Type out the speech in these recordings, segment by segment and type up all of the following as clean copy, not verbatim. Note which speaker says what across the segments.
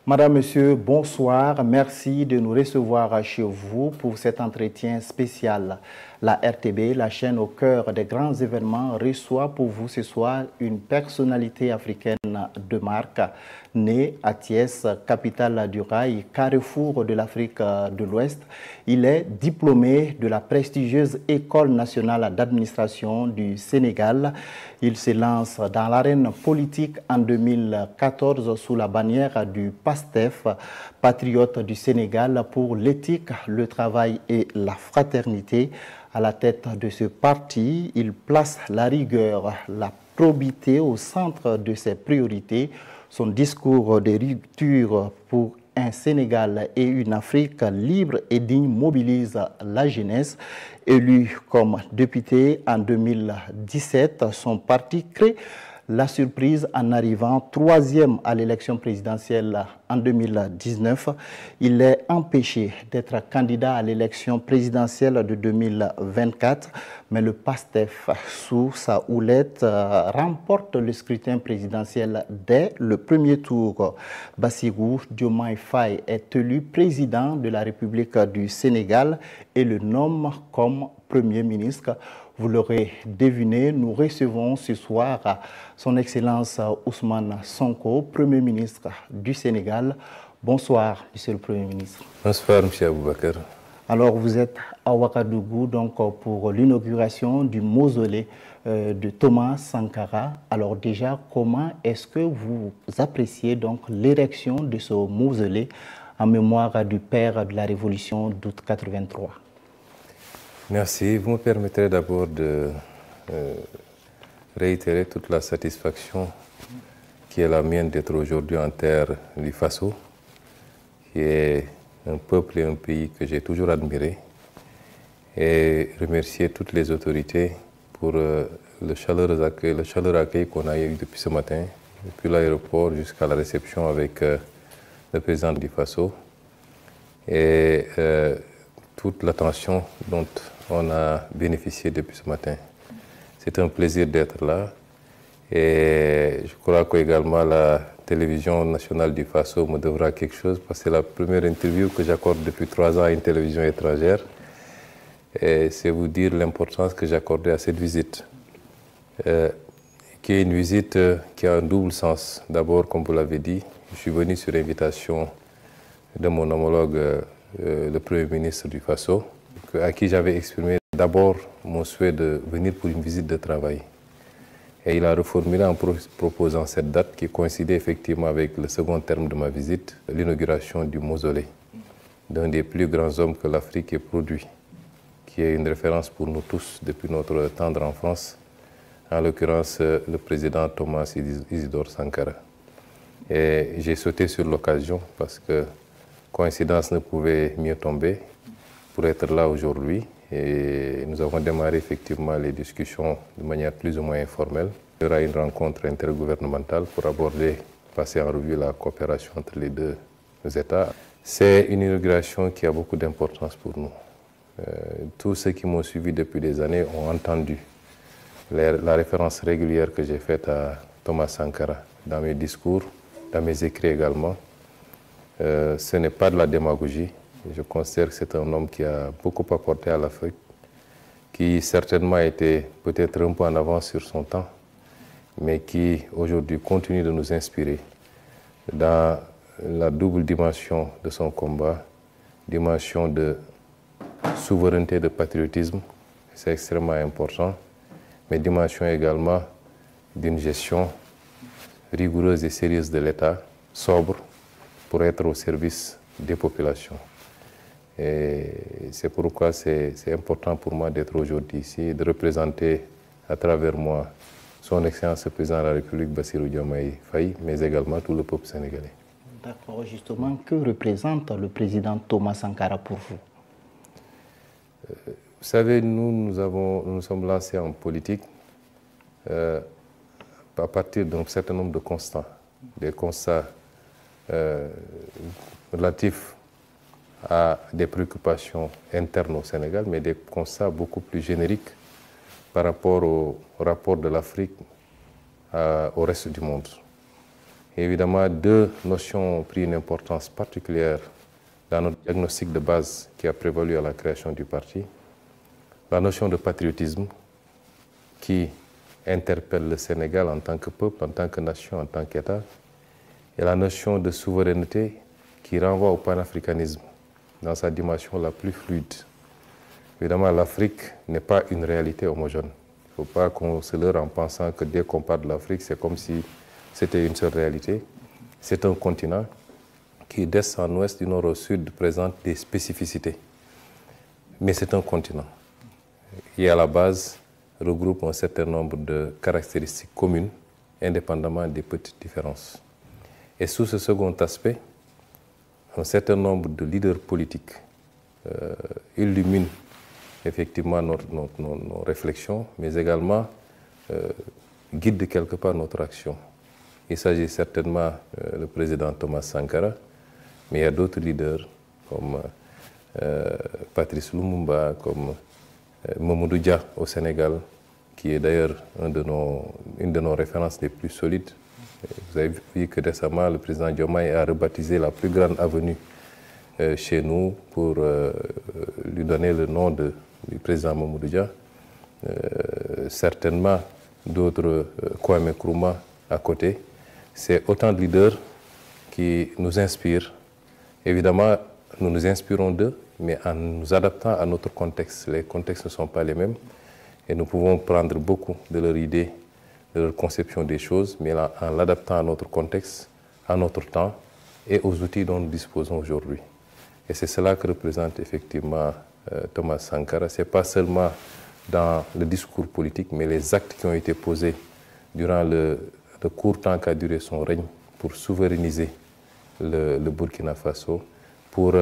Speaker 1: Madame, Monsieur, bonsoir. Merci de nous recevoir chez vous pour cet entretien spécial. La RTB, la chaîne au cœur des grands événements, reçoit pour vous ce soir une personnalité africaine de marque, née à Thiès, capitale du rail, carrefour de l'Afrique de l'Ouest. Il est diplômé de la prestigieuse École nationale d'administration du Sénégal. Il se lance dans l'arène politique en 2014 sous la bannière du PASTEF, patriote du Sénégal pour l'éthique, le travail et la fraternité. À la tête de ce parti, il place la rigueur, la probité au centre de ses priorités. Son discours de rupture pour un Sénégal et une Afrique libre et digne mobilise la jeunesse. Élu comme député en 2017, son parti crée la surprise en arrivant troisième à l'élection présidentielle en 2019. Il est empêché d'être candidat à l'élection présidentielle de 2024, mais le PASTEF, sous sa houlette, remporte le scrutin présidentiel dès le premier tour. Bassirou Diomaye Faye est élu président de la République du Sénégal et le nomme comme Premier ministre. Vous l'aurez deviné, nous recevons ce soir son Excellence Ousmane Sonko, Premier ministre du Sénégal. Bonsoir, Monsieur le Premier ministre.
Speaker 2: Bonsoir, M. Aboubakar.
Speaker 1: Alors, vous êtes à Ouagadougou donc, pour l'inauguration du mausolée de Thomas Sankara. Alors déjà, comment est-ce que vous appréciez donc l'érection de ce mausolée en mémoire du père de la Révolution d'août 83?
Speaker 2: Merci. Vous me permettrez d'abord de réitérer toute la satisfaction qui est la mienne d'être aujourd'hui en terre du Faso, qui est un peuple et un pays que j'ai toujours admiré, et remercier toutes les autorités pour le chaleureux accueil qu'on a eu depuis ce matin, depuis l'aéroport jusqu'à la réception avec le président du Faso, et toute l'attention dont on a bénéficié depuis ce matin. C'est un plaisir d'être là et je crois qu'également la télévision nationale du Faso me devra quelque chose parce que c'est la première interview que j'accorde depuis 3 ans à une télévision étrangère et c'est vous dire l'importance que j'accordais à cette visite qui est une visite qui a un double sens. D'abord, comme vous l'avez dit, je suis venu sur invitation de mon homologue le Premier ministre du Faso, à qui j'avais exprimé d'abord mon souhait de venir pour une visite de travail. Et il a reformulé en proposant cette date qui coïncidait effectivement avec le second terme de ma visite, l'inauguration du mausolée d'un des plus grands hommes que l'Afrique ait produit, qui est une référence pour nous tous depuis notre tendre enfance, en l'occurrence le président Thomas Isidore Sankara. Et j'ai sauté sur l'occasion parce que coïncidence ne pouvait mieux tomber pour être là aujourd'hui. Et nous avons démarré effectivement les discussions de manière plus ou moins informelle. Il y aura une rencontre intergouvernementale pour aborder, passer en revue la coopération entre les deux États. C'est une inauguration qui a beaucoup d'importance pour nous. Tous ceux qui m'ont suivi depuis des années ont entendu la référence régulière que j'ai faite à Thomas Sankara dans mes discours, dans mes écrits également. Ce n'est pas de la démagogie. Je considère que c'est un homme qui a beaucoup apporté à l'Afrique, qui certainement a été peut-être un peu en avance sur son temps, mais qui aujourd'hui continue de nous inspirer dans la double dimension de son combat, dimension de souveraineté, de patriotisme, c'est extrêmement important, mais dimension également d'une gestion rigoureuse et sérieuse de l'État, sobre, pour être au service des populations. Et c'est pourquoi c'est important pour moi d'être aujourd'hui ici, de représenter à travers moi son Excellence le Président de la République, Bassirou Diomaye Faye, mais également tout le peuple sénégalais.
Speaker 1: D'accord, justement, que représente le président Thomas Sankara pour vous?
Speaker 2: Vous savez, nous sommes lancés en politique à partir d'un certain nombre de constats, des constats relatifs à des préoccupations internes au Sénégal, mais des constats beaucoup plus génériques par rapport au rapport de l'Afrique au reste du monde. Et évidemment, deux notions ont pris une importance particulière dans notre diagnostic de base qui a prévalu à la création du parti. La notion de patriotisme qui interpelle le Sénégal en tant que peuple, en tant que nation, en tant qu'État, et la notion de souveraineté qui renvoie au panafricanisme dans sa dimension la plus fluide. Évidemment, l'Afrique n'est pas une réalité homogène. Il ne faut pas qu'on se leurre en pensant que dès qu'on parle de l'Afrique, c'est comme si c'était une seule réalité. C'est un continent qui, d'est en ouest, du nord au sud, présente des spécificités. Mais c'est un continent qui, à la base, regroupe un certain nombre de caractéristiques communes, indépendamment des petites différences. Et sous ce second aspect, un certain nombre de leaders politiques illuminent effectivement nos réflexions, mais également guident quelque part notre action. Il s'agit certainement du président Thomas Sankara, mais il y a d'autres leaders comme Patrice Lumumba, comme Mamadou Dia au Sénégal, qui est d'ailleurs une de nos références les plus solides. Vous avez vu que récemment, le président Diomaye a rebaptisé la plus grande avenue chez nous pour lui donner le nom du président Mamadou Dia. Certainement d'autres, Kwame Nkrumah à côté. C'est autant de leaders qui nous inspirent. Évidemment, nous nous inspirons d'eux, mais en nous adaptant à notre contexte. Les contextes ne sont pas les mêmes et nous pouvons prendre beaucoup de leurs idées, de leur conception des choses, mais en l'adaptant à notre contexte, à notre temps et aux outils dont nous disposons aujourd'hui. Et c'est cela que représente effectivement Thomas Sankara. Ce n'est pas seulement dans le discours politique, mais les actes qui ont été posés durant le court temps qu'a duré son règne pour souverainiser le Burkina Faso, pour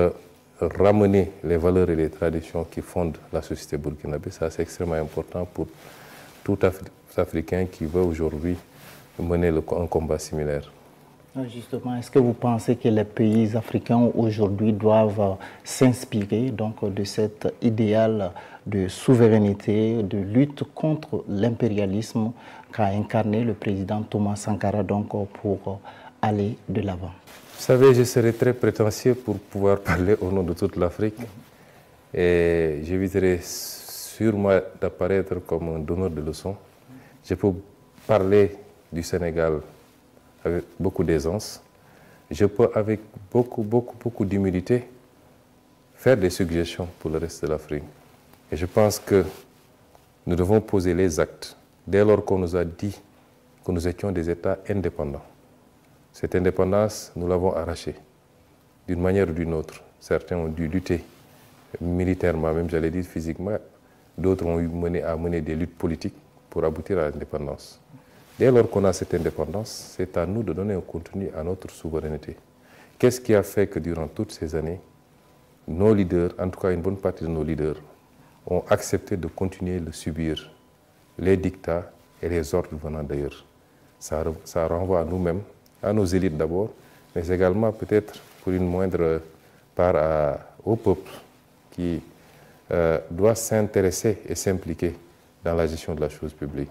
Speaker 2: ramener les valeurs et les traditions qui fondent la société burkinabé. Ça, c'est extrêmement important pour tout Africain qui veut aujourd'hui mener un combat similaire.
Speaker 1: Justement, est-ce que vous pensez que les pays africains aujourd'hui doivent s'inspirer donc de cet idéal de souveraineté, de lutte contre l'impérialisme qu'a incarné le président Thomas Sankara donc pour aller de l'avant?
Speaker 2: Vous savez, je serais très prétentieux pour pouvoir parler au nom de toute l'Afrique et j'éviterai sûrement d'apparaître comme un donneur de leçons. Je peux parler du Sénégal avec beaucoup d'aisance. Je peux, avec beaucoup d'humilité, faire des suggestions pour le reste de l'Afrique. Et je pense que nous devons poser les actes dès lors qu'on nous a dit que nous étions des États indépendants. Cette indépendance, nous l'avons arrachée d'une manière ou d'une autre. Certains ont dû lutter militairement, même j'allais dire physiquement. D'autres ont mené des luttes politiques pour aboutir à l'indépendance. Dès lors qu'on a cette indépendance, c'est à nous de donner un contenu à notre souveraineté. Qu'est-ce qui a fait que durant toutes ces années, nos leaders, en tout cas une bonne partie de nos leaders, ont accepté de continuer de subir les dictats et les ordres venant d'ailleurs? Ça renvoie à nous-mêmes, à nos élites d'abord, mais également peut-être pour une moindre part au peuple qui doit s'intéresser et s'impliquer dans la gestion de la chose publique.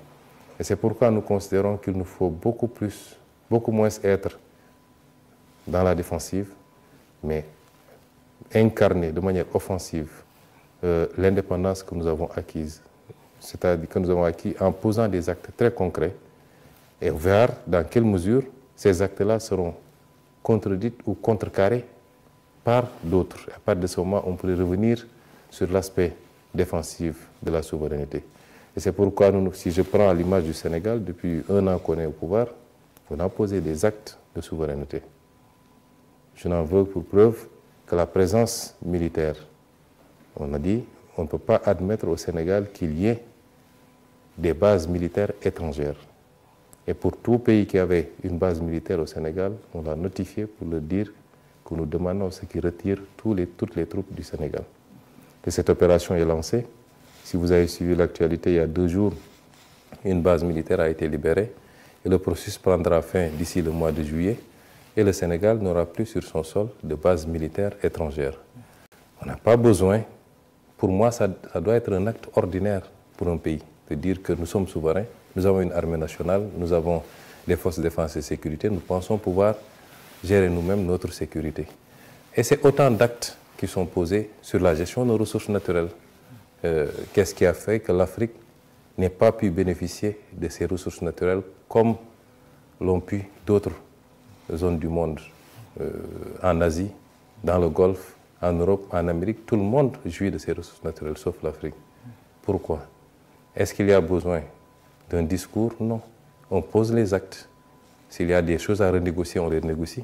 Speaker 2: Et c'est pourquoi nous considérons qu'il nous faut beaucoup moins être dans la défensive, mais incarner de manière offensive l'indépendance que nous avons acquise. C'est-à-dire que nous avons acquis en posant des actes très concrets et voir dans quelle mesure ces actes-là seront contredits ou contrecarrés par d'autres. À partir de ce moment, on pourrait revenir sur l'aspect défensif de la souveraineté. Et c'est pourquoi, si je prends l'image du Sénégal, depuis 1 an qu'on est au pouvoir, on a posé des actes de souveraineté. Je n'en veux pour preuve que la présence militaire. On a dit on ne peut pas admettre au Sénégal qu'il y ait des bases militaires étrangères. Et pour tout pays qui avait une base militaire au Sénégal, on l'a notifié pour leur dire que nous demandons à ceux qui retirent toutes les troupes du Sénégal. Et cette opération est lancée. Si vous avez suivi l'actualité, il y a 2 jours, une base militaire a été libérée et le processus prendra fin d'ici le mois de juillet et le Sénégal n'aura plus sur son sol de base militaire étrangère. On n'a pas besoin, pour moi ça doit être un acte ordinaire pour un pays, de dire que nous sommes souverains, nous avons une armée nationale, nous avons des forces de défense et de sécurité, nous pensons pouvoir gérer nous-mêmes notre sécurité. Et c'est autant d'actes qui sont posés sur la gestion de nos ressources naturelles. Qu'est-ce qui a fait que l'Afrique n'ait pas pu bénéficier de ces ressources naturelles comme l'ont pu d'autres zones du monde, en Asie, dans le Golfe, en Europe, en Amérique. Tout le monde jouit de ces ressources naturelles, sauf l'Afrique. Pourquoi? Est-ce qu'il y a besoin d'un discours? Non. On pose les actes. S'il y a des choses à renégocier, on les négocie.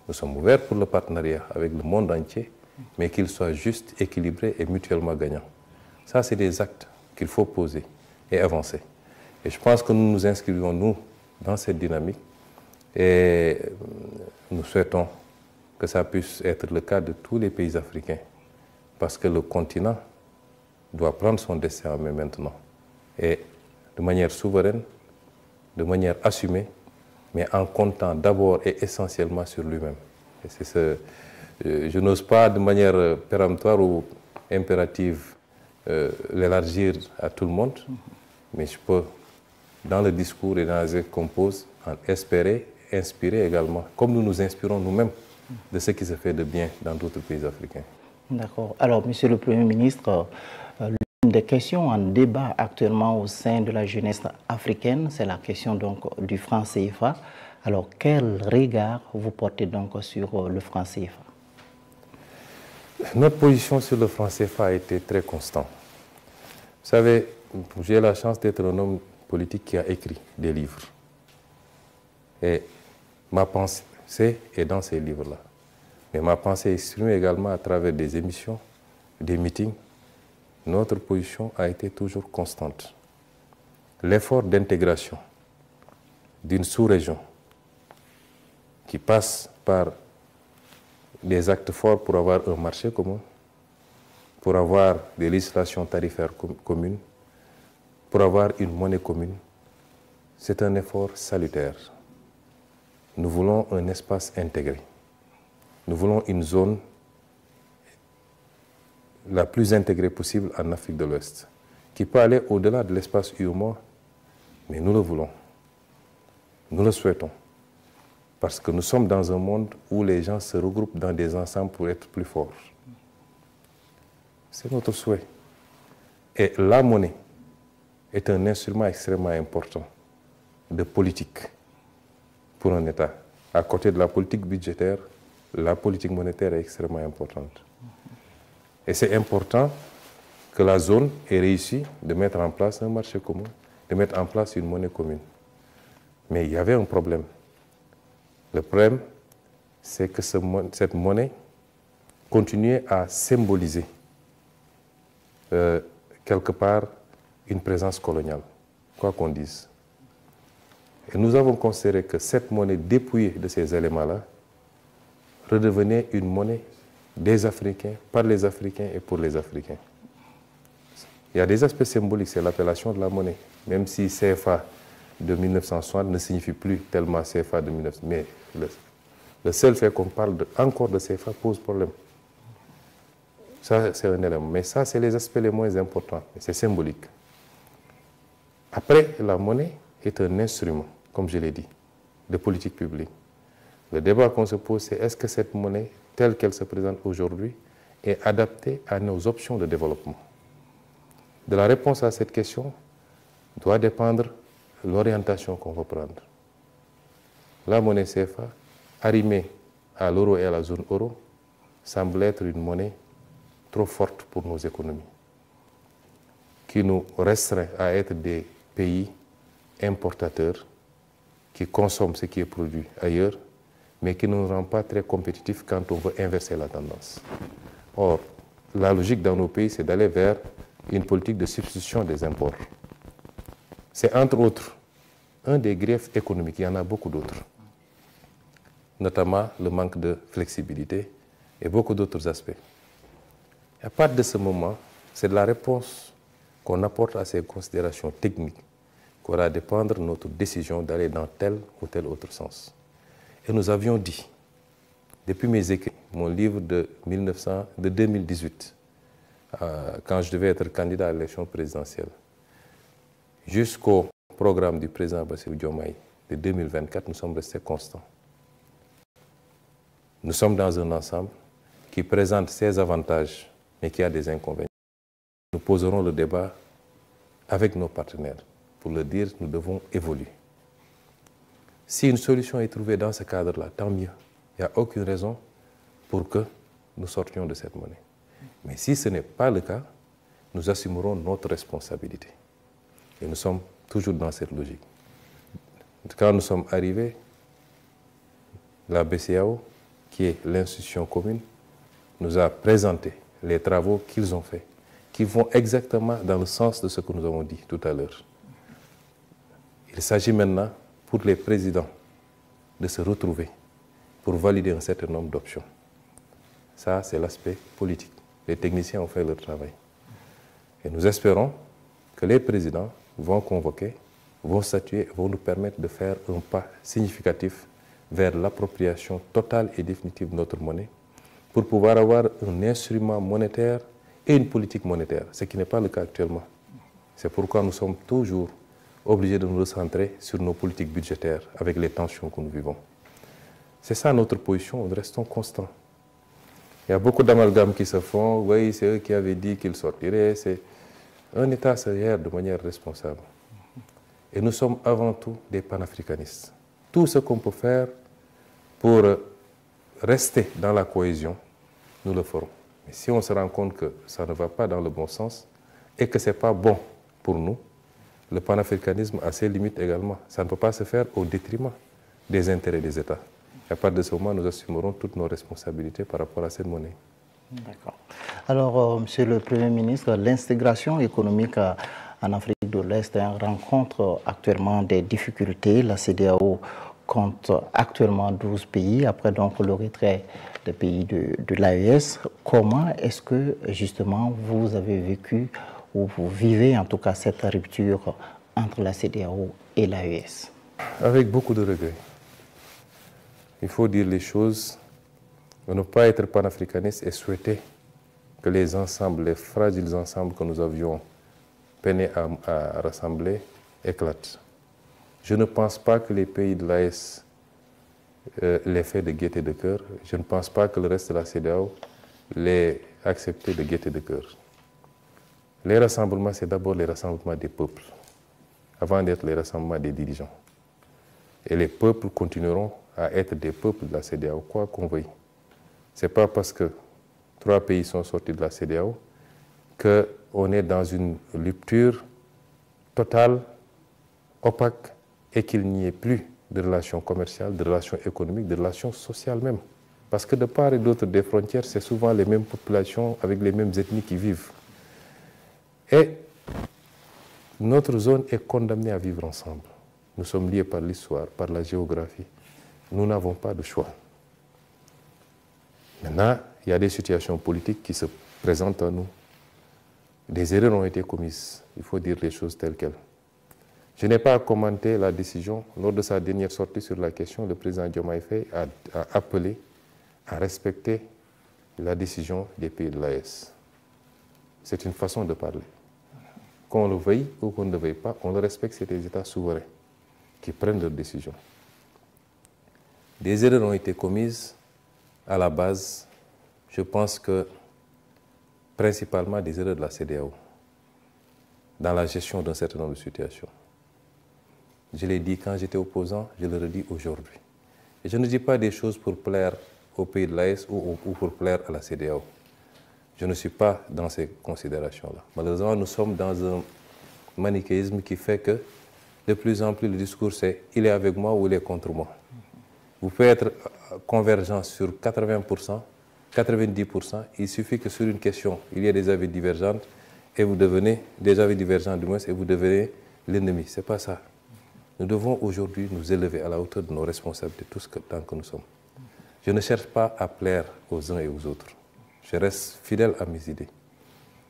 Speaker 2: Nous sommes ouverts pour le partenariat avec le monde entier, mais qu'il soit juste, équilibré et mutuellement gagnant. Ça, c'est des actes qu'il faut poser et avancer. Et je pense que nous nous inscrivons, nous, dans cette dynamique et nous souhaitons que ça puisse être le cas de tous les pays africains parce que le continent doit prendre son destin en main maintenant et de manière souveraine, de manière assumée, mais en comptant d'abord et essentiellement sur lui-même. Et c'est ce, je n'ose pas de manière péremptoire ou impérative l'élargir à tout le monde, mais je peux, dans le discours et dans les actes qu'on pose, en espérer, inspirer également, comme nous nous inspirons nous-mêmes de ce qui se fait de bien dans d'autres pays africains.
Speaker 1: D'accord. Alors, Monsieur le Premier ministre, l'une des questions en débat actuellement au sein de la jeunesse africaine, c'est la question donc du franc CFA. Alors, quel regard vous portez donc sur le franc CFA?
Speaker 2: Notre position sur le franc CFA a été très constante. Vous savez, j'ai la chance d'être un homme politique qui a écrit des livres. Et ma pensée est dans ces livres-là. Mais ma pensée est exprimée également à travers des émissions, des meetings. Notre position a été toujours constante. L'effort d'intégration d'une sous-région qui passe par des actes forts pour avoir un marché commun, pour avoir des législations tarifaires communes, pour avoir une monnaie commune, c'est un effort salutaire. Nous voulons un espace intégré. Nous voulons une zone la plus intégrée possible en Afrique de l'Ouest, qui peut aller au-delà de l'espace UEMOA, mais nous le voulons. Nous le souhaitons. Parce que nous sommes dans un monde où les gens se regroupent dans des ensembles pour être plus forts. C'est notre souhait. Et la monnaie est un instrument extrêmement important de politique pour un État. À côté de la politique budgétaire, la politique monétaire est extrêmement importante. Et c'est important que la zone ait réussi de mettre en place un marché commun, de mettre en place une monnaie commune. Mais il y avait un problème. Le problème, c'est que cette monnaie continuait à symboliser quelque part une présence coloniale, quoi qu'on dise. Et nous avons considéré que cette monnaie dépouillée de ces éléments-là redevenait une monnaie des Africains, par les Africains et pour les Africains. Il y a des aspects symboliques, c'est l'appellation de la monnaie, même si CFA de 1960 ne signifie plus tellement CFA de 1960. Mais le seul fait qu'on parle encore de CFA pose problème. Ça, c'est un élément. Mais ça, c'est les aspects les moins importants. C'est symbolique. Après, la monnaie est un instrument, comme je l'ai dit, de politique publique. Le débat qu'on se pose, c'est est-ce que cette monnaie, telle qu'elle se présente aujourd'hui, est adaptée à nos options de développement? De la réponse à cette question doit dépendre l'orientation qu'on va prendre. La monnaie CFA, arrimée à l'euro et à la zone euro, semble être une monnaie trop forte pour nos économies, qui nous restreint à être des pays importateurs qui consomment ce qui est produit ailleurs, mais qui ne nous rend pas très compétitifs quand on veut inverser la tendance. Or, la logique dans nos pays, c'est d'aller vers une politique de substitution des imports. C'est entre autres un des griefs économiques, il y en a beaucoup d'autres, notamment le manque de flexibilité et beaucoup d'autres aspects. À partir de ce moment, c'est de la réponse qu'on apporte à ces considérations techniques qu'aura dépendre notre décision d'aller dans tel ou tel autre sens. Et nous avions dit, depuis mes écrits, mon livre de 2018, quand je devais être candidat à l'élection présidentielle, jusqu'au programme du président Bassirou Diomaye de 2024, nous sommes restés constants. Nous sommes dans un ensemble qui présente ses avantages, mais qui a des inconvénients. Nous poserons le débat avec nos partenaires pour leur dire que nous devons évoluer. Si une solution est trouvée dans ce cadre-là, tant mieux. Il n'y a aucune raison pour que nous sortions de cette monnaie. Mais si ce n'est pas le cas, nous assumerons notre responsabilité. Et nous sommes toujours dans cette logique. Quand nous sommes arrivés, la BCEAO, qui est l'institution commune, nous a présenté les travaux qu'ils ont faits, qui vont exactement dans le sens de ce que nous avons dit tout à l'heure. Il s'agit maintenant pour les présidents de se retrouver pour valider un certain nombre d'options. Ça, c'est l'aspect politique. Les techniciens ont fait leur travail. Et nous espérons que les présidents vont convoquer, vont statuer, vont nous permettre de faire un pas significatif vers l'appropriation totale et définitive de notre monnaie pour pouvoir avoir un instrument monétaire et une politique monétaire, ce qui n'est pas le cas actuellement. C'est pourquoi nous sommes toujours obligés de nous recentrer sur nos politiques budgétaires avec les tensions que nous vivons. C'est ça notre position, nous restons constants. Il y a beaucoup d'amalgames qui se font, oui, c'est eux qui avaient dit qu'ils sortiraient. Un État se gère de manière responsable. Et nous sommes avant tout des panafricanistes. Tout ce qu'on peut faire pour rester dans la cohésion, nous le ferons. Mais si on se rend compte que ça ne va pas dans le bon sens et que ce n'est pas bon pour nous, le panafricanisme a ses limites également. Ça ne peut pas se faire au détriment des intérêts des États. Et à partir de ce moment, nous assumerons toutes nos responsabilités par rapport à cette monnaie.
Speaker 1: D'accord. Alors, Monsieur le Premier ministre, l'intégration économique en Afrique de l'Est rencontre actuellement des difficultés. La CEDEAO compte actuellement 12 pays, après donc le retrait des pays de l'AES. Comment est-ce que, justement, vous avez vécu, ou vous vivez en tout cas cette rupture entre la CEDEAO et l'AES?
Speaker 2: Avec beaucoup de regrets. Il faut dire les choses, ne pas être panafricaniste et souhaiter que les ensembles, les fragiles ensembles que nous avions peiné à rassembler éclatent. Je ne pense pas que les pays de l'AES l'aient fait de gaieté de cœur. Je ne pense pas que le reste de la CEDEAO l'ait accepté de gaieté de cœur. Les rassemblements, c'est d'abord les rassemblements des peuples, avant d'être les rassemblements des dirigeants. Et les peuples continueront à être des peuples de la CEDEAO, quoi qu'on veuille. Ce n'est pas parce que 3 pays sont sortis de la CEDEAO qu'on est dans une rupture totale, opaque, et qu'il n'y ait plus de relations commerciales, de relations économiques, de relations sociales même. Parce que de part et d'autre des frontières, c'est souvent les mêmes populations avec les mêmes ethnies qui vivent. Et notre zone est condamnée à vivre ensemble. Nous sommes liés par l'histoire, par la géographie. Nous n'avons pas de choix. Maintenant, il y a des situations politiques qui se présentent à nous. Des erreurs ont été commises. Il faut dire les choses telles quelles. Je n'ai pas commenté la décision. Lors de sa dernière sortie sur la question, le président Diomaye Faye a appelé à respecter la décision des pays de l'AES. C'est une façon de parler. Qu'on le veuille ou qu'on ne le veuille pas, on le respecte, c'est des États souverains qui prennent leurs décisions. Des erreurs ont été commises à la base, je pense que principalement des erreurs de la CEDEAO dans la gestion d'un certain nombre de situations. Je l'ai dit quand j'étais opposant, je le redis aujourd'hui. Et je ne dis pas des choses pour plaire au pays de l'AES ou pour plaire à la CEDEAO. Je ne suis pas dans ces considérations-là. Malheureusement, nous sommes dans un manichéisme qui fait que de plus en plus le discours c'est « il est avec moi ou il est contre moi ». Vous pouvez être convergent sur 80%, 90%, il suffit que sur une question, il y ait des avis divergents et vous devenez, des avis divergents du moins, et vous devenez l'ennemi. Ce n'est pas ça. Nous devons aujourd'hui nous élever à la hauteur de nos responsabilités, tous tant que nous sommes. Je ne cherche pas à plaire aux uns et aux autres. Je reste fidèle à mes idées.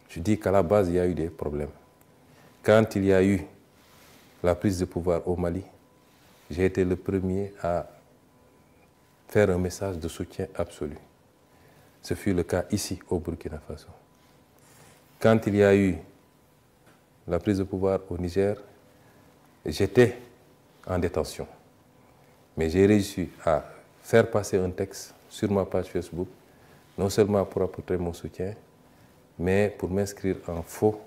Speaker 2: Je dis qu'à la base, il y a eu des problèmes. Quand il y a eu la prise de pouvoir au Mali, j'ai été le premier à faire un message de soutien absolu. Ce fut le cas ici, au Burkina Faso. Quand il y a eu la prise de pouvoir au Niger, j'étais en détention. Mais j'ai réussi à faire passer un texte sur ma page Facebook, non seulement pour apporter mon soutien, mais pour m'inscrire en faux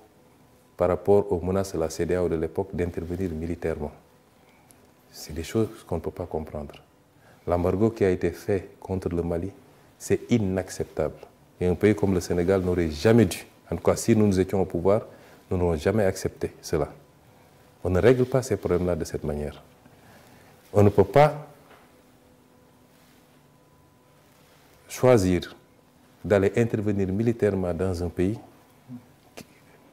Speaker 2: par rapport aux menaces de la CEDEAO de l'époque d'intervenir militairement. C'est des choses qu'on ne peut pas comprendre. L'embargo qui a été fait contre le Mali, c'est inacceptable. Et un pays comme le Sénégal n'aurait jamais dû, en tout cas si nous étions au pouvoir, nous n'aurons jamais accepté cela. On ne règle pas ces problèmes-là de cette manière. On ne peut pas choisir d'aller intervenir militairement dans un pays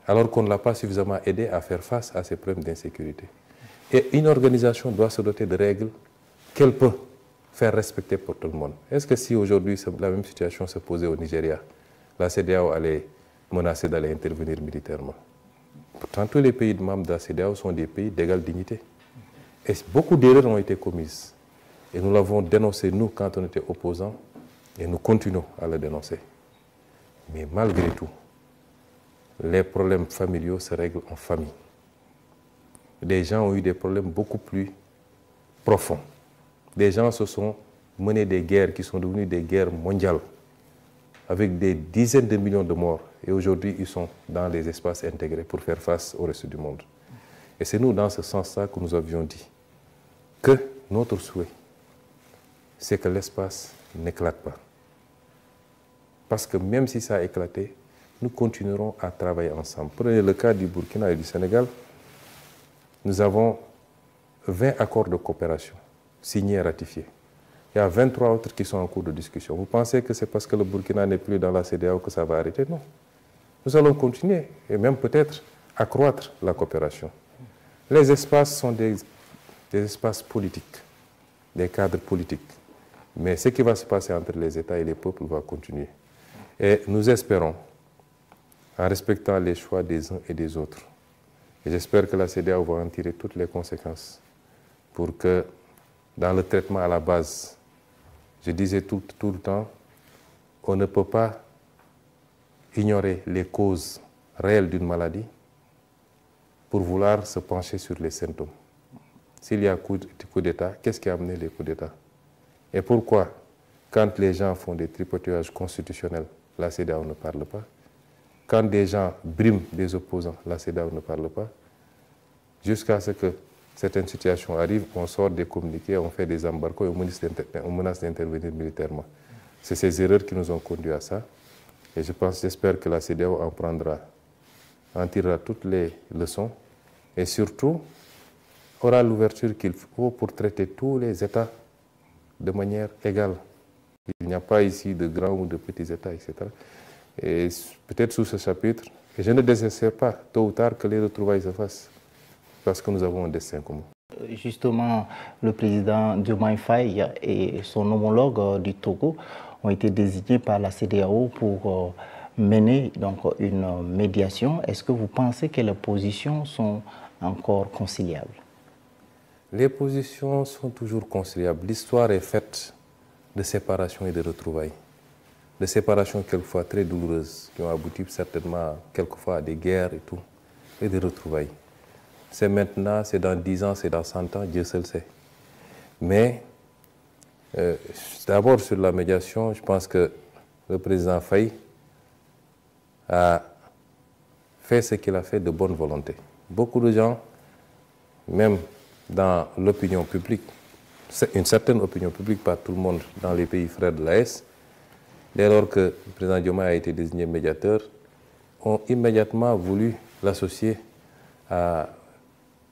Speaker 2: alors qu'on ne l'a pas suffisamment aidé à faire face à ces problèmes d'insécurité. Et une organisation doit se doter de règles qu'elle peut faire respecter pour tout le monde. Est-ce que si aujourd'hui la même situation se posait au Nigeria, la CEDEAO allait menacer d'aller intervenir militairement? Pourtant, tous les pays membres de la CEDEAO sont des pays d'égale dignité. Et beaucoup d'erreurs ont été commises. Et nous l'avons dénoncé, nous, quand on était opposants, et nous continuons à le dénoncer. Mais malgré tout, les problèmes familiaux se règlent en famille. Des gens ont eu des problèmes beaucoup plus profonds. Des gens se sont menés des guerres qui sont devenues des guerres mondiales, avec des dizaines de millions de morts. Et aujourd'hui, ils sont dans les espaces intégrés pour faire face au reste du monde. Et c'est nous, dans ce sens-là, que nous avions dit que notre souhait, c'est que l'espace n'éclate pas. Parce que même si ça a éclaté, nous continuerons à travailler ensemble. Prenez le cas du Burkina et du Sénégal. Nous avons 20 accords de coopération signés et ratifiés. Il y a 23 autres qui sont en cours de discussion. Vous pensez que c'est parce que le Burkina n'est plus dans la CEDEAO que ça va arrêter? Non. Nous allons continuer et même peut-être accroître la coopération. Les espaces sont des espaces politiques, des cadres politiques. Mais ce qui va se passer entre les États et les peuples va continuer. Et nous espérons, en respectant les choix des uns et des autres, et j'espère que la CEDEAO va en tirer toutes les conséquences pour que, dans le traitement à la base, je disais tout le temps, on ne peut pas ignorer les causes réelles d'une maladie pour vouloir se pencher sur les symptômes. S'il y a coup d'État, qu'est-ce qui a amené les coups d'État? Et pourquoi, quand les gens font des tripotages constitutionnels, la CEDEAO ne parle pas? Quand des gens briment des opposants, la CEDEAO ne parle pas? Jusqu'à ce que certaines situations arrivent, on sort des communiqués, on fait des embargos et on menace d'intervenir militairement. C'est ces erreurs qui nous ont conduit à ça. Et j'espère que la CEDEAO en tirera toutes les leçons et surtout aura l'ouverture qu'il faut pour traiter tous les États de manière égale. Il n'y a pas ici de grands ou de petits États, etc. Et peut-être sous ce chapitre, et je ne désespère pas, tôt ou tard, que les retrouvailles se fassent, parce que nous avons un destin commun.
Speaker 1: Justement, le président Diomaye Faye et son homologue du Togo ont été désignés par la CEDEAO pour mener donc une médiation. Est-ce que vous pensez que les positions sont encore conciliables?
Speaker 2: Les positions sont toujours conciliables. L'histoire est faite de séparation et de retrouvailles. De séparations quelquefois très douloureuses, qui ont abouti certainement quelquefois à des guerres et tout, et de retrouvailles. C'est maintenant, c'est dans 10 ans, c'est dans 100 ans, Dieu seul sait. Mais d'abord sur la médiation, je pense que le président Faye a fait ce qu'il a fait de bonne volonté. Beaucoup de gens, même dans l'opinion publique, une certaine opinion publique, pas tout le monde dans les pays frères de l'AES, dès lors que le président Diomaye a été désigné médiateur, ont immédiatement voulu l'associer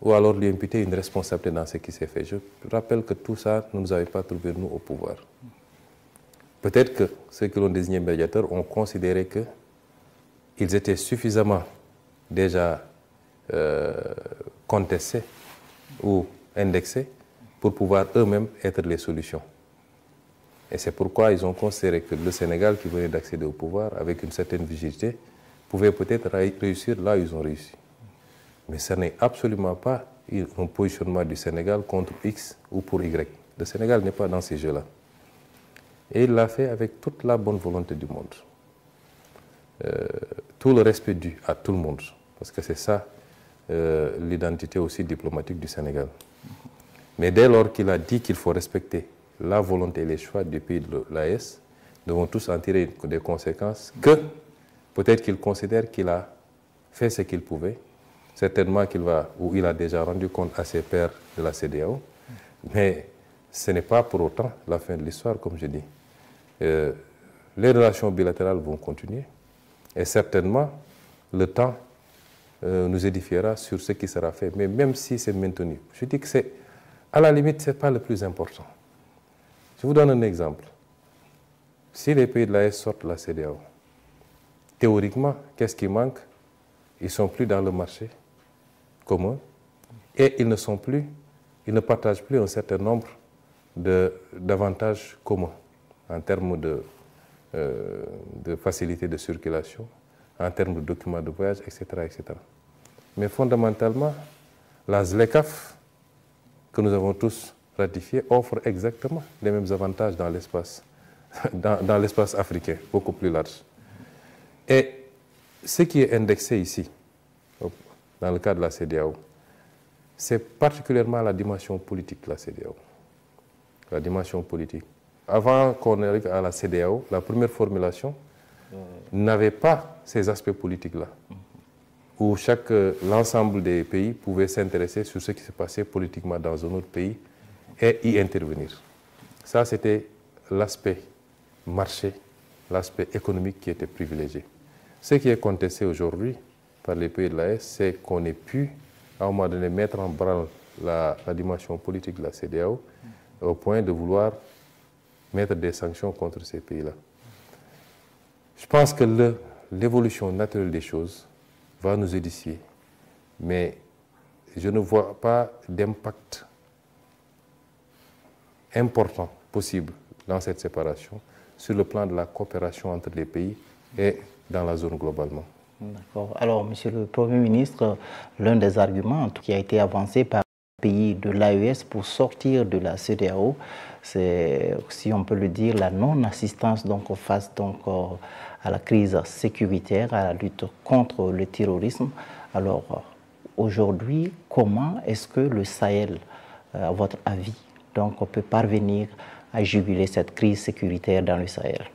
Speaker 2: ou alors lui imputer une responsabilité dans ce qui s'est fait. Je rappelle que tout ça ne nous avait pas trouvé, nous, au pouvoir. Peut-être que ceux qui l'ont désigné médiateur ont considéré qu'ils étaient suffisamment déjà contestés ou indexés pour pouvoir eux-mêmes être les solutions. Et c'est pourquoi ils ont considéré que le Sénégal, qui venait d'accéder au pouvoir avec une certaine vigilité, pouvait peut-être réussir là où ils ont réussi. Mais ce n'est absolument pas un positionnement du Sénégal contre X ou pour Y. Le Sénégal n'est pas dans ces jeux-là. Et il l'a fait avec toute la bonne volonté du monde. Tout le respect dû à tout le monde. Parce que c'est ça l'identité aussi diplomatique du Sénégal. Mais dès lors qu'il a dit qu'il faut respecter la volonté et les choix du pays de l'AES, nous devons tous en tirer des conséquences que peut-être qu'il considère qu'il a fait ce qu'il pouvait, certainement il a déjà rendu compte à ses pairs de la CEDEAO, mais ce n'est pas pour autant la fin de l'histoire, comme je dis. Les relations bilatérales vont continuer et certainement le temps nous édifiera sur ce qui sera fait. Mais même si c'est maintenu, je dis que c'est, à la limite, ce n'est pas le plus important. Je vous donne un exemple. Si les pays de l'AES sortent de la CEDEAO, théoriquement, qu'est-ce qui manque? Ils ne sont plus dans le marché commun et ils ne partagent plus un certain nombre d'avantages communs en termes de facilité de circulation, en termes de documents de voyage, etc., etc. Mais fondamentalement, la ZLECAf, que nous avons tous ratifiée, offre exactement les mêmes avantages dans l'espace africain, beaucoup plus large. Et ce qui est indexé ici, dans le cas de la CEDEAO, c'est particulièrement la dimension politique de la CEDEAO. La dimension politique. Avant qu'on arrive à la CEDEAO, la première formulation n'avait pas ces aspects politiques-là, où l'ensemble des pays pouvaient s'intéresser sur ce qui se passait politiquement dans un autre pays et y intervenir. Ça, c'était l'aspect marché, l'aspect économique qui était privilégié. Ce qui est contesté aujourd'hui par les pays de l'AES, c'est qu'on ait pu, à un moment donné, mettre en branle la dimension politique de la CEDEAO au point de vouloir mettre des sanctions contre ces pays-là. Je pense que l'évolution naturelle des choses va nous édifier, mais je ne vois pas d'impact important possible dans cette séparation sur le plan de la coopération entre les pays et dans la zone globalement.
Speaker 1: D'accord. Alors, Monsieur le Premier ministre, l'un des arguments qui a été avancé par les pays de l'AES pour sortir de la CEDEAO, c'est, si on peut le dire, la non-assistance face à la crise sécuritaire, à la lutte contre le terrorisme. Alors, aujourd'hui, comment est-ce que le Sahel, à votre avis, peut parvenir à juguler cette crise sécuritaire dans le Sahel?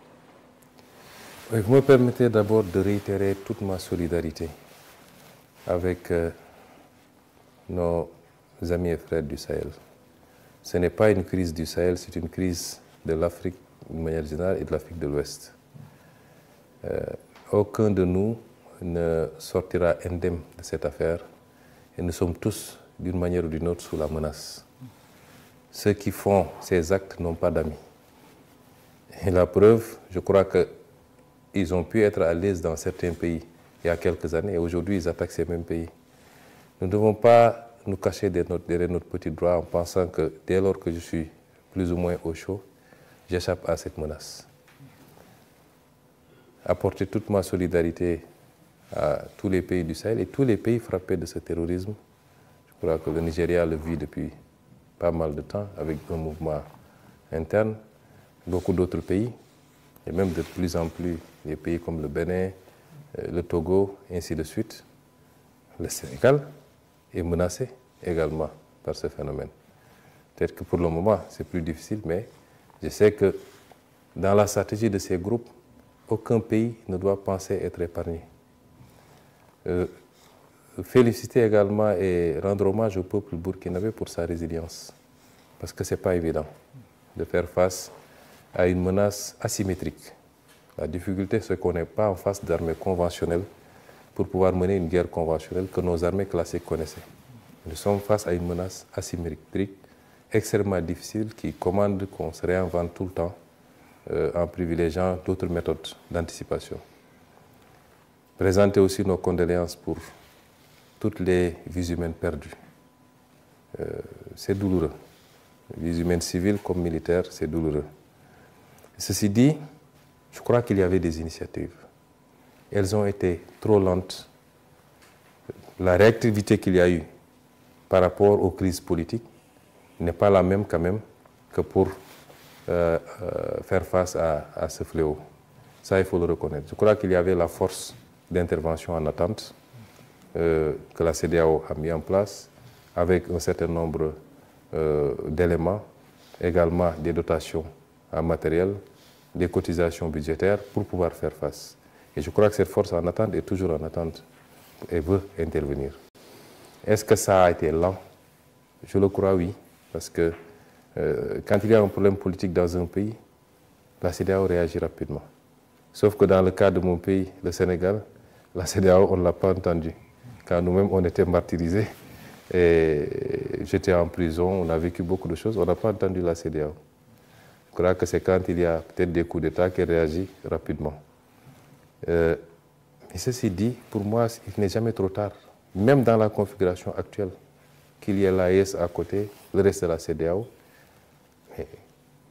Speaker 2: Oui, vous me permettez d'abord de réitérer toute ma solidarité avec nos amis et frères du Sahel. Ce n'est pas une crise du Sahel, c'est une crise de l'Afrique d'une manière générale et de l'Afrique de l'Ouest. Aucun de nous ne sortira indemne de cette affaire et nous sommes tous, d'une manière ou d'une autre, sous la menace. Ceux qui font ces actes n'ont pas d'amis. Et la preuve, je crois qu'ils ont pu être à l'aise dans certains pays il y a quelques années et aujourd'hui ils attaquent ces mêmes pays. Nous ne devons pas nous cacher derrière notre petit droit en pensant que dès lors que je suis plus ou moins au chaud, j'échappe à cette menace. Apporter toute ma solidarité à tous les pays du Sahel et tous les pays frappés de ce terrorisme. Je crois que le Nigeria le vit depuis pas mal de temps avec un mouvement interne, beaucoup d'autres pays, et même de plus en plus des pays comme le Bénin, le Togo, ainsi de suite. Le Sénégal est menacé également par ce phénomène. Peut-être que pour le moment, c'est plus difficile, mais je sais que dans la stratégie de ces groupes, aucun pays ne doit penser être épargné. Féliciter également et rendre hommage au peuple burkinabé pour sa résilience, parce que ce n'est pas évident de faire face à une menace asymétrique. La difficulté, c'est qu'on n'est pas en face d'armées conventionnelles pour pouvoir mener une guerre conventionnelle que nos armées classiques connaissaient. Nous sommes face à une menace asymétrique extrêmement difficile qui commande qu'on se réinvente tout le temps en privilégiant d'autres méthodes d'anticipation. Présenter aussi nos condoléances pour toutes les vies humaines perdues. C'est douloureux. Les vies humaines civiles comme militaires, c'est douloureux. Ceci dit, je crois qu'il y avait des initiatives. Elles ont été trop lentes. La réactivité qu'il y a eu par rapport aux crises politiques n'est pas la même quand même que pour faire face à ce fléau. Ça, il faut le reconnaître. Je crois qu'il y avait la force d'intervention en attente que la CEDEAO a mis en place avec un certain nombre d'éléments, également des dotations en matériel, des cotisations budgétaires pour pouvoir faire face. Et je crois que cette force en attente est toujours en attente et veut intervenir. Est-ce que ça a été lent? Je le crois, oui, parce que quand il y a un problème politique dans un pays, la CEDEAO réagit rapidement. Sauf que dans le cas de mon pays, le Sénégal, la CEDEAO, on ne l'a pas entendu. Quand nous-mêmes, on était martyrisés, et j'étais en prison, on a vécu beaucoup de choses, on n'a pas entendu la CEDEAO. Je crois que c'est quand il y a peut-être des coups d'État qu'elle réagit rapidement. Mais ceci dit, pour moi, il n'est jamais trop tard, même dans la configuration actuelle, qu'il y ait l'AES à côté, le reste de la CEDEAO. Mais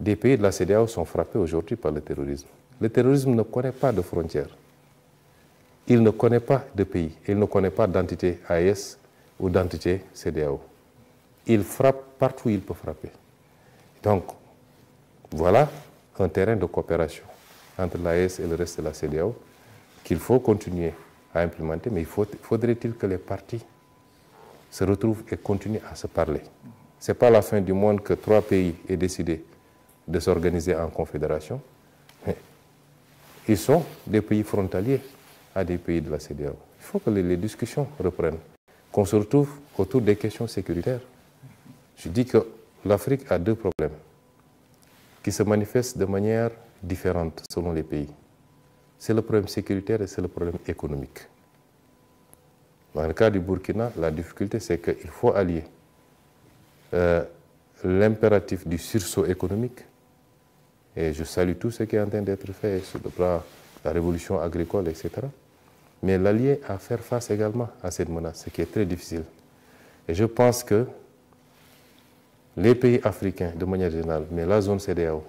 Speaker 2: des pays de la CEDEAO sont frappés aujourd'hui par le terrorisme. Le terrorisme ne connaît pas de frontières. Il ne connaît pas de pays. Il ne connaît pas d'entité AES ou d'entité CEDEAO. Il frappe partout où il peut frapper. Donc, voilà un terrain de coopération entre l'AES et le reste de la CEDEAO qu'il faut continuer à implémenter, mais faudrait-il que les partis se retrouvent et continuent à se parler. Ce n'est pas la fin du monde que 3 pays aient décidé de s'organiser en confédération, mais ils sont des pays frontaliers à des pays de la CEDEAO. Il faut que les discussions reprennent, qu'on se retrouve autour des questions sécuritaires. Je dis que l'Afrique a 2 problèmes qui se manifestent de manière différente selon les pays. C'est le problème sécuritaire et c'est le problème économique. Dans le cas du Burkina, la difficulté, c'est qu'il faut allier l'impératif du sursaut économique, et je salue tout ce qui est en train d'être fait sur le plan de la révolution agricole, etc., mais l'allier à faire face également à cette menace, ce qui est très difficile. Et je pense que les pays africains, de manière générale, mais la zone CEDEAO,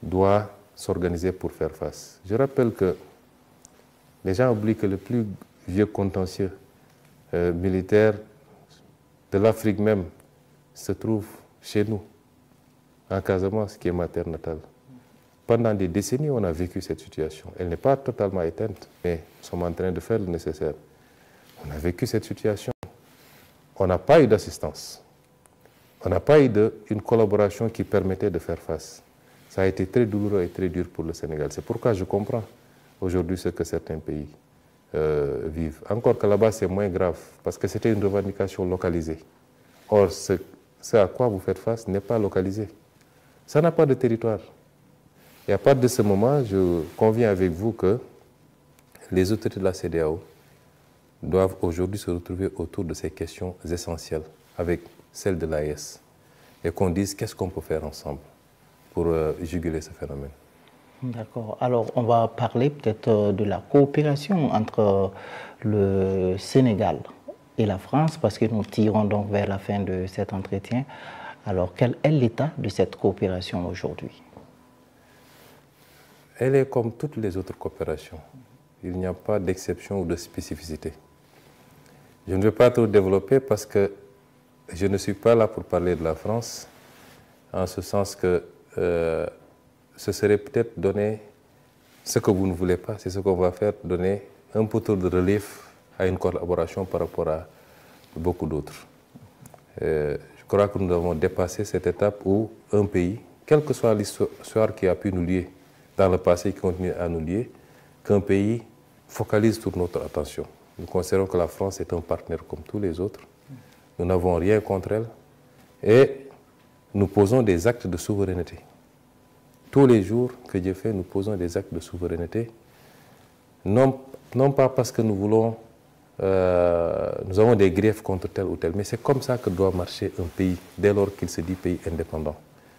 Speaker 2: doit s'organiser pour faire face. Je rappelle que les gens oublient que le plus vieux contentieux militaire de l'Afrique même se trouve chez nous, en Casamance, qui est ma terre natale. Pendant des décennies, on a vécu cette situation. Elle n'est pas totalement éteinte, mais nous sommes en train de faire le nécessaire. On a vécu cette situation. On n'a pas eu d'assistance. On n'a pas eu une collaboration qui permettait de faire face. Ça a été très douloureux et très dur pour le Sénégal. C'est pourquoi je comprends aujourd'hui ce que certains pays vivent. Encore que là-bas, c'est moins grave, parce que c'était une revendication localisée. Or, ce à quoi vous faites face n'est pas localisé. Ça n'a pas de territoire. Et à partir de ce moment, je conviens avec vous que les autorités de la CEDEAO doivent aujourd'hui se retrouver autour de ces questions essentielles, avec celle de l'AES, et qu'on dise qu'est-ce qu'on peut faire ensemble pour juguler ce phénomène.
Speaker 1: D'accord. Alors, on va parler peut-être de la coopération entre le Sénégal et la France, parce que nous tirons donc vers la fin de cet entretien. Alors, quel est l'état de cette coopération aujourd'hui?
Speaker 2: Elle est comme toutes les autres coopérations. Il n'y a pas d'exception ou de spécificité. Je ne vais pas trop développer parce que je ne suis pas là pour parler de la France, en ce sens que ce serait peut-être donner ce que vous ne voulez pas, c'est ce qu'on va faire, donner un peu de relief à une collaboration par rapport à beaucoup d'autres. Je crois que nous avons dépassé cette étape où un pays, quelle que soit l'histoire qui a pu nous lier dans le passé, qui continue à nous lier, qu'un pays focalise toute notre attention. Nous considérons que la France est un partenaire comme tous les autres. Nous n'avons rien contre elle et nous posons des actes de souveraineté. Tous les jours que Dieu fait, nous posons des actes de souveraineté, non pas parce que nous voulons, nous avons des griefs contre tel ou tel, mais c'est comme ça que doit marcher un pays dès lors qu'il se dit pays indépendant.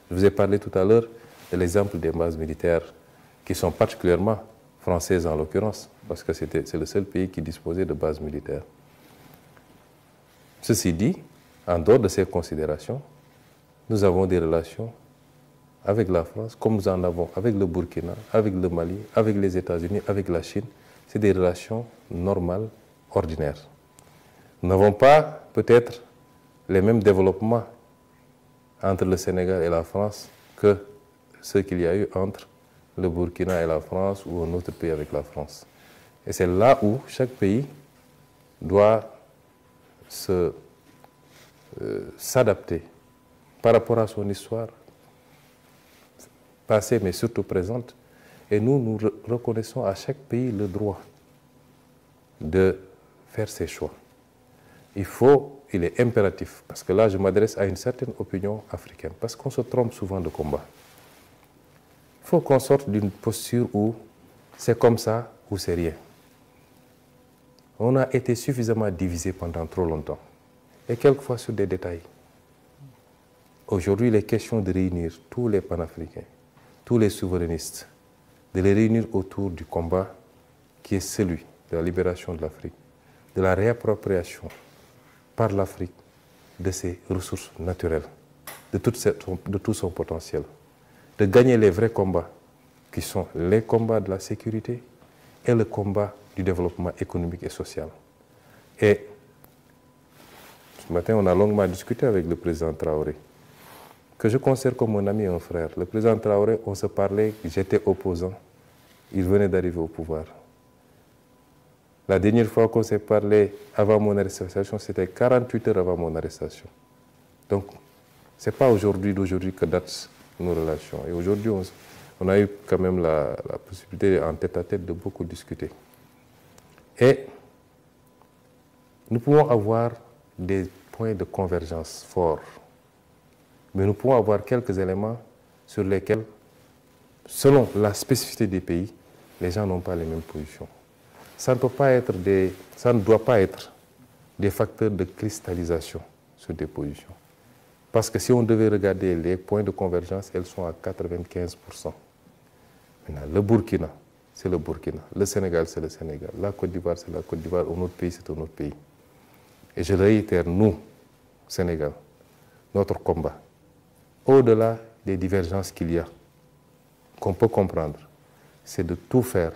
Speaker 2: Je vous ai parlé tout à l'heure de l'exemple des bases militaires qui sont particulièrement françaises en l'occurrence, parce que c'est le seul pays qui disposait de bases militaires. Ceci dit, en dehors de ces considérations, nous avons des relations avec la France, comme nous en avons avec le Burkina, avec le Mali, avec les États-Unis, avec la Chine. C'est des relations normales, ordinaires. Nous n'avons pas peut-être les mêmes développements entre le Sénégal et la France que ceux qu'il y a eu entre le Burkina et la France ou un autre pays avec la France. Et c'est là où chaque pays doit s'adapter par rapport à son histoire passée, mais surtout présente. Et nous reconnaissons à chaque pays le droit de faire ses choix. Il est impératif, parce que là je m'adresse à une certaine opinion africaine, parce qu'on se trompe souvent de combat. Il faut qu'on sorte d'une posture où c'est comme ça ou c'est rien. On a été suffisamment divisé pendant trop longtemps, et quelquefois sur des détails. Aujourd'hui, il est question de réunir tous les panafricains, tous les souverainistes, de les réunir autour du combat qui est celui de la libération de l'Afrique, de la réappropriation par l'Afrique de ses ressources naturelles, de tout son potentiel, de gagner les vrais combats qui sont les combats de la sécurité et le combat du développement économique et social. Et ce matin, on a longuement discuté avec le président Traoré, que je considère comme un ami et un frère. Le président Traoré, on se parlait, j'étais opposant, il venait d'arriver au pouvoir. La dernière fois qu'on s'est parlé avant mon arrestation, c'était 48 heures avant mon arrestation. Donc, ce n'est pas d'aujourd'hui que datent nos relations. Et aujourd'hui, on a eu quand même la possibilité en tête-à-tête de beaucoup discuter. Et nous pouvons avoir des points de convergence forts, mais nous pouvons avoir quelques éléments sur lesquels, selon la spécificité des pays, les gens n'ont pas les mêmes positions. Ça ne doit pas être des facteurs de cristallisation sur des positions. Parce que si on devait regarder les points de convergence, elles sont à 95%. Maintenant, le Burkina, c'est le Burkina. Le Sénégal, c'est le Sénégal. La Côte d'Ivoire, c'est la Côte d'Ivoire. Un autre pays, c'est un autre pays. Et je réitère, nous, Sénégal, notre combat, au-delà des divergences qu'il y a, qu'on peut comprendre, c'est de tout faire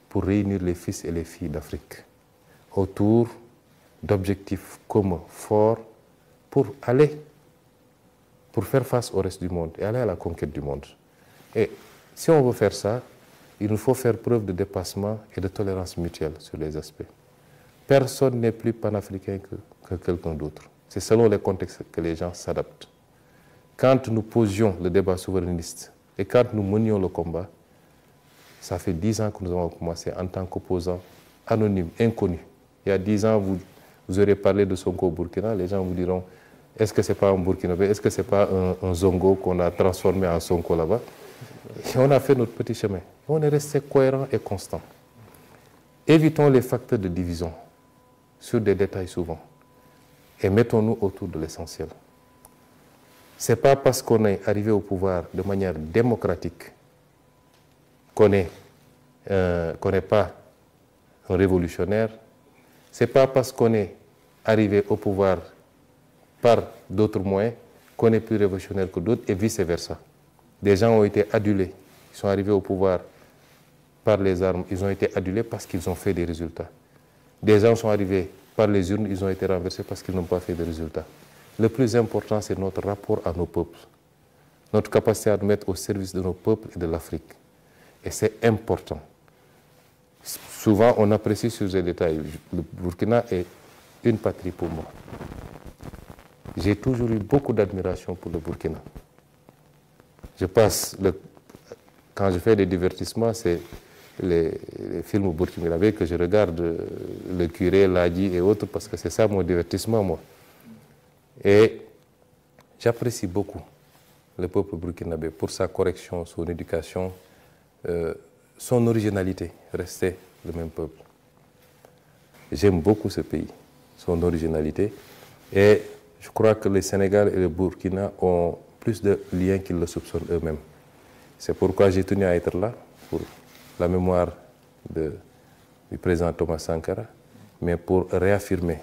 Speaker 2: pour réunir les fils et les filles d'Afrique autour d'objectifs communs, forts, pour faire face au reste du monde et aller à la conquête du monde. Et si on veut faire ça, il nous faut faire preuve de dépassement et de tolérance mutuelle sur les aspects. Personne n'est plus panafricain que quelqu'un d'autre. C'est selon les contextes que les gens s'adaptent. Quand nous posions le débat souverainiste et quand nous menions le combat, ça fait 10 ans que nous avons commencé en tant qu'opposants anonymes, inconnus. Il y a 10 ans, vous aurez parlé de Sonko au Burkina, les gens vous diront, est-ce que ce n'est pas un Burkinabé, est-ce que ce n'est pas un Zongo qu'on a transformé en Sonko là-bas? Et on a fait notre petit chemin. On est resté cohérent et constant. Évitons les facteurs de division sur des détails souvent et mettons-nous autour de l'essentiel. Ce n'est pas parce qu'on est arrivé au pouvoir de manière démocratique qu'on n'est pas un révolutionnaire. Ce n'est pas parce qu'on est arrivé au pouvoir par d'autres moyens qu'on est plus révolutionnaire que d'autres et vice-versa. Des gens ont été adulés, ils sont arrivés au pouvoir par les armes, ils ont été adulés parce qu'ils ont fait des résultats. Des gens sont arrivés par les urnes, ils ont été renversés parce qu'ils n'ont pas fait de résultats. Le plus important, c'est notre rapport à nos peuples, notre capacité à nous mettre au service de nos peuples et de l'Afrique. Et c'est important. Souvent, on apprécie sur ces détails. Le Burkina est une patrie pour moi. J'ai toujours eu beaucoup d'admiration pour le Burkina. Quand je fais des divertissements, c'est les films burkinabés que je regarde, Le Curé, Ladi et autres, parce que c'est ça mon divertissement, moi. Et j'apprécie beaucoup le peuple burkinabé pour sa correction, son éducation, son originalité, rester le même peuple. J'aime beaucoup ce pays, son originalité, et je crois que le Sénégal et le Burkina ont plus de liens qu'ils le soupçonnent eux-mêmes. C'est pourquoi j'ai tenu à être là, pour la mémoire du président Thomas Sankara, mais pour réaffirmer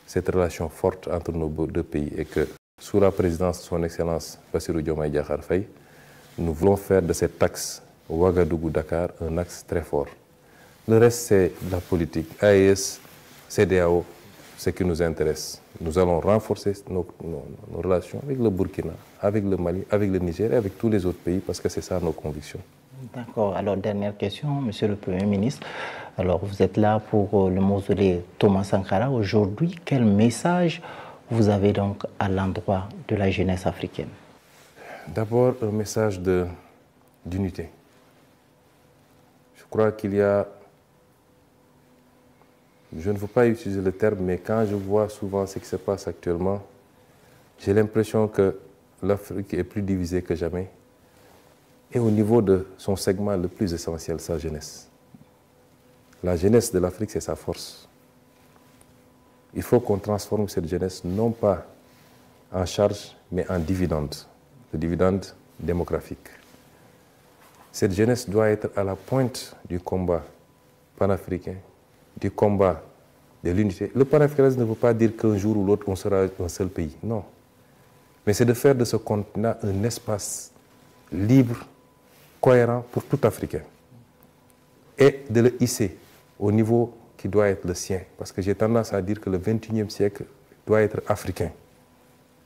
Speaker 2: cette relation forte entre nos deux pays et que, sous la présidence de son Excellence Bassirou Diomaye Diakhar Faye, nous voulons faire de cet axe Ouagadougou-Dakar un axe très fort. Le reste, c'est la politique. AES, CEDEAO, ce qui nous intéresse. Nous allons renforcer nos relations avec le Burkina, avec le Mali, avec le Niger et avec tous les autres pays parce que c'est ça nos convictions.
Speaker 1: D'accord. Alors, dernière question, Monsieur le Premier ministre. Alors, vous êtes là pour le mausolée Thomas Sankara. Aujourd'hui, quel message vous avez donc à l'endroit de la jeunesse africaine?
Speaker 2: D'abord, un message d'unité. Je crois qu'il y a, je ne veux pas utiliser le terme, mais quand je vois souvent ce qui se passe actuellement, j'ai l'impression que l'Afrique est plus divisée que jamais. Et au niveau de son segment le plus essentiel, sa jeunesse. La jeunesse de l'Afrique, c'est sa force. Il faut qu'on transforme cette jeunesse non pas en charge, mais en dividende. Le dividende démographique. Cette jeunesse doit être à la pointe du combat panafricain, du combat de l'unité. Le panafricanisme ne veut pas dire qu'un jour ou l'autre, on sera un seul pays. Non. Mais c'est de faire de ce continent un espace libre, cohérent pour tout Africain. Et de le hisser au niveau qui doit être le sien. Parce que j'ai tendance à dire que le XXIe siècle doit être africain.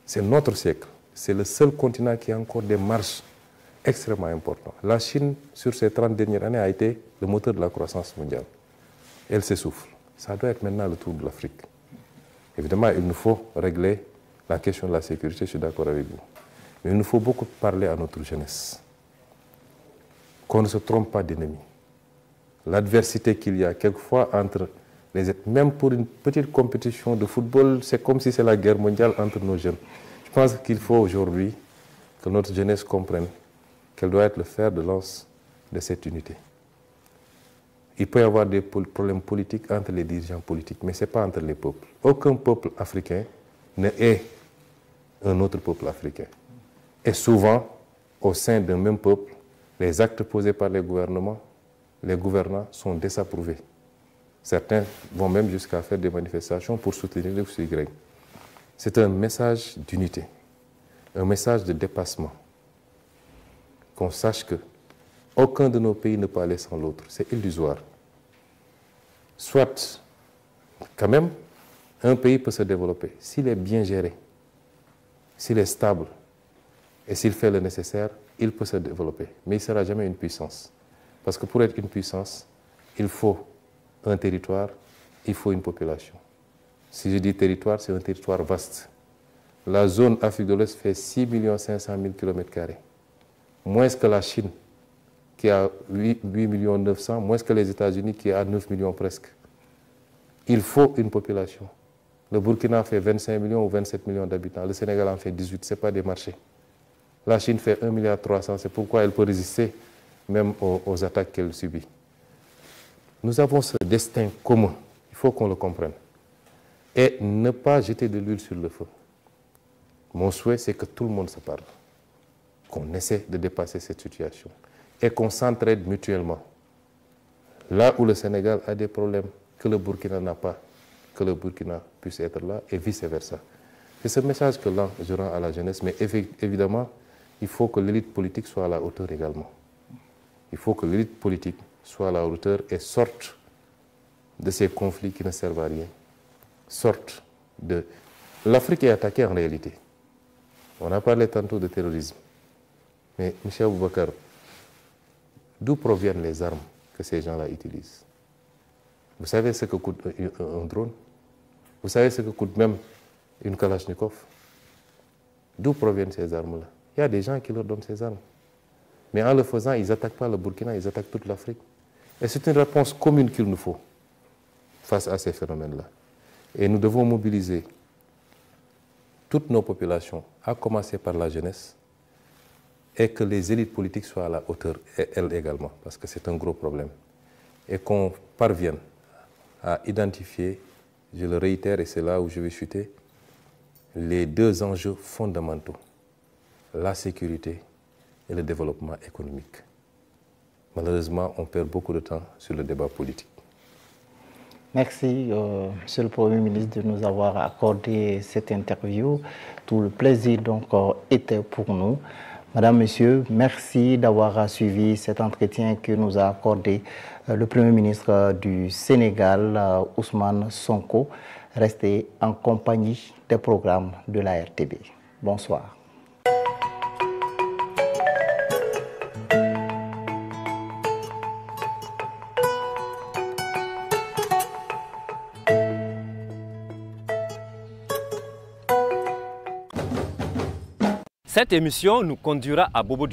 Speaker 2: C'est notre siècle. C'est le seul continent qui a encore des marges extrêmement importantes. La Chine, sur ces 30 dernières années, a été le moteur de la croissance mondiale. Elle s'essouffle. Ça doit être maintenant le tour de l'Afrique. Évidemment, il nous faut régler la question de la sécurité, je suis d'accord avec vous. Mais il nous faut beaucoup parler à notre jeunesse. Qu'on ne se trompe pas d'ennemis. L'adversité qu'il y a quelquefois entre les... Même pour une petite compétition de football, c'est comme si c'est la guerre mondiale entre nos jeunes. Je pense qu'il faut aujourd'hui que notre jeunesse comprenne qu'elle doit être le fer de lance de cette unité. Il peut y avoir des problèmes politiques entre les dirigeants politiques, mais ce n'est pas entre les peuples. Aucun peuple africain ne est un autre peuple africain. Et souvent, au sein d'un même peuple, les actes posés par les gouvernants sont désapprouvés. Certains vont même jusqu'à faire des manifestations pour soutenir le Y. C'est un message d'unité, un message de dépassement. Qu'on sache que aucun de nos pays ne peut aller sans l'autre. C'est illusoire. Soit, quand même, un pays peut se développer s'il est bien géré, s'il est stable et s'il fait le nécessaire, il peut se développer. Mais il ne sera jamais une puissance. Parce que pour être une puissance, il faut un territoire, il faut une population. Si je dis territoire, c'est un territoire vaste. La zone Afrique de l'Ouest fait 6 500 000 km². Moins que la Chine, qui a 8 900 000, moins que les États-Unis, qui a 9 millions presque. Il faut une population. Le Burkina fait 25 millions ou 27 millions d'habitants. Le Sénégal en fait 18, ce n'est pas des marchés. La Chine fait 1,3 milliard, c'est pourquoi elle peut résister même aux attaques qu'elle subit. Nous avons ce destin commun, il faut qu'on le comprenne. Et ne pas jeter de l'huile sur le feu. Mon souhait, c'est que tout le monde se parle, qu'on essaie de dépasser cette situation et qu'on s'entraide mutuellement. Là où le Sénégal a des problèmes que le Burkina n'a pas, que le Burkina puisse être là et vice-versa. C'est ce message que là, je rends à la jeunesse, mais évidemment, il faut que l'élite politique soit à la hauteur également. Il faut que l'élite politique soit à la hauteur et sorte de ces conflits qui ne servent à rien. Sorte de... L'Afrique est attaquée en réalité. On a parlé tantôt de terrorisme. Mais, M. Aboubakar, d'où proviennent les armes que ces gens-là utilisent? Vous savez ce que coûte un drone? Vous savez ce que coûte même une Kalachnikov? D'où proviennent ces armes-là? Il y a des gens qui leur donnent ces armes. Mais en le faisant, ils n'attaquent pas le Burkina, ils attaquent toute l'Afrique. Et c'est une réponse commune qu'il nous faut face à ces phénomènes-là. Et nous devons mobiliser toutes nos populations, à commencer par la jeunesse, et que les élites politiques soient à la hauteur, et elles également, parce que c'est un gros problème. Et qu'on parvienne à identifier, je le réitère et c'est là où je vais chuter, les deux enjeux fondamentaux, la sécurité et le développement économique. Malheureusement, on perd beaucoup de temps sur le débat politique.
Speaker 1: Merci, Monsieur le Premier ministre, de nous avoir accordé cette interview. Tout le plaisir donc était pour nous. Madame, Monsieur, merci d'avoir suivi cet entretien que nous a accordé le Premier ministre du Sénégal, Ousmane Sonko. Restez en compagnie des programmes de la RTB. Bonsoir.
Speaker 3: Cette émission nous conduira à Bobo